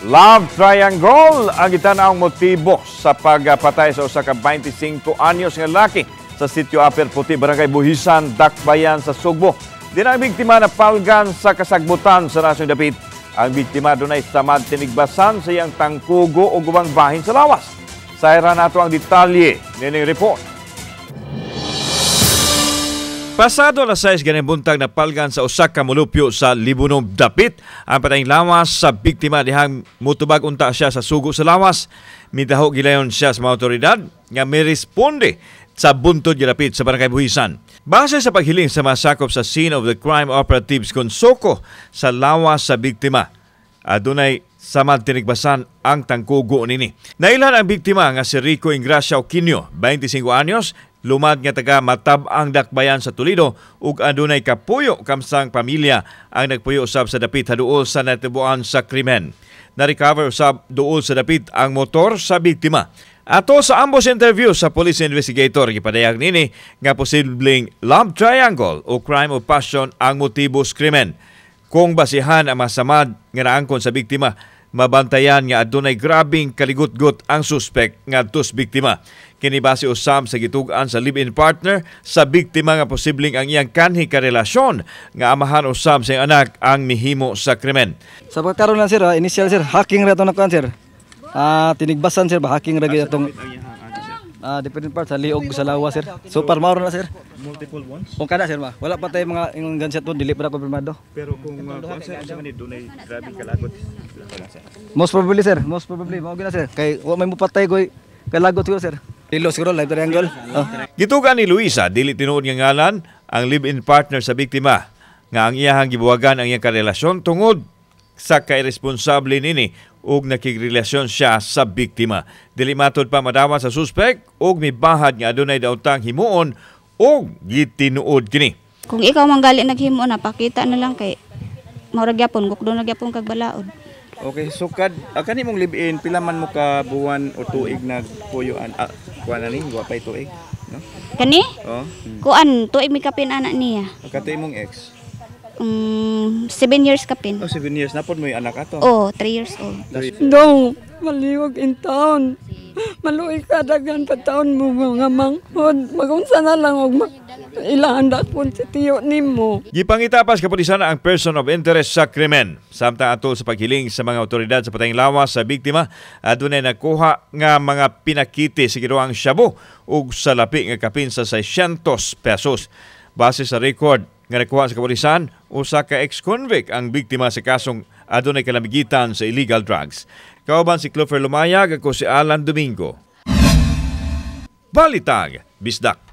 Love triangle ang gitanaong motibo sa pagpatay sa usa ka 25 anyos nga lalaki sa sitio Aper Puti, Barangay Buhisan, Dakbayan sa Sugbo. Di na ang biktima na palgan sa kasagbutan sa Nasong Dapit. Ang biktima dunay samad tinigbasan sa iyang tangkugo o gubang bahin sa lawas. Sayra nato ang detalye nining report. Pasado alas 6 ganing buntag na palgan sa usa ka molupyo sa Libunong Dapit ang patayng lawas sa biktima dihang mutubag unta siya sa sugo sa lawas. Midaho gilayon siya sa mga otoridad nga miresponde sa buntod gilapit sa Barangay Buhisan. Base sa paghiling sa masakop sa scene of the crime operatives Consoko sa lawas sa biktima, adunay samad tinigbasan ang tangkugo nini. Nailan ang biktima nga si Rico Ingracia Oquino, 25 anyos, lumad nga taga Matab-ang Dakbayan sa Toledo ug adunay kapuyo kamsang pamilya ang nagpuyo usab sa dapit haduol sa natibuan sa krimen. Na-recover usab duol sa dapit ang motor sa biktima. Ato sa ambos interview sa police investigator, gipadayag nini nga posibleng love triangle o crime of passion ang motibo sa krimen. Kung basihan ang masamad nga naangkon sa biktima, mabantayan nga adunay grabing kaligut-gut ang suspect ngadto sa biktima. Kini base usab sa gitug-an sa live-in partner sa biktima nga posibleng ang iyang kanhi ka relasyon nga amahan usab sa iyang anak ang mihimo sa krimen. Sa pagkaroon lang sir, initial sir, hacking ra to na kan sir. Tinigbasan sir, hacking ra gyud atong different parts sa liog sa lawas sir. So parmaron na sir. Multiple ones? Kung kada sir ba, wala pa tay mga ingong gunshot mo, dili pa kumpirmado. Pero kung sa manid dunay grabe kalagot. Most probably sir, most probably mao gina sir. Kay wa may mupatay koy kalagot siguro sir. Dilo siguro live triangle. Gitugan ni Luisa, dili tinuod nga ngalan ang live-in partner sa biktima nga ang iyahang gibuwagan ang iyang karelasyon tungod sa kairesponsable nini ug nakigrelasyon siya sa biktima. Dili matod pa madawa sa suspect ug mibahad nga adunay daotang himuon ug gitinuod kini. Kung ikaw manggali naghimo na pakita na lang kay mao ra gyapon gukdo na gyapon kag balaod. Okay, so kani mong live-in pila man mo ka buwan o tuig nagpuyoan kuan ani wa pay tuig, no? Kani? Oh. Kuan tuig mi kapin anak niya. Katoy mong ex. 7 years kapin. Oh, 7 years na pod mo yung anak ato. Oh, 3 years old. Dong, maliwag in town. Maluoy ka dagan pa taon mo mga manghod. Magunsa na lang og ilahandat po si tiyo nimo. Gipangitapas kapulisan ang person of interest sa krimen. Samtang atol sa paghiling sa mga otoridad sa patayng lawas sa biktima, adunay nakuha nga mga pinakiti sa ginuang shabu ug salapi nga kapin sa 600 pesos. Base sa record nga nakuha sa kapulisan, usa ka ex-convict ang biktima sa kasong adunay kalamigitan sa illegal drugs. Kauban si Clover Lumayag, ako si Alan Domingo. Balitag, Bisdak.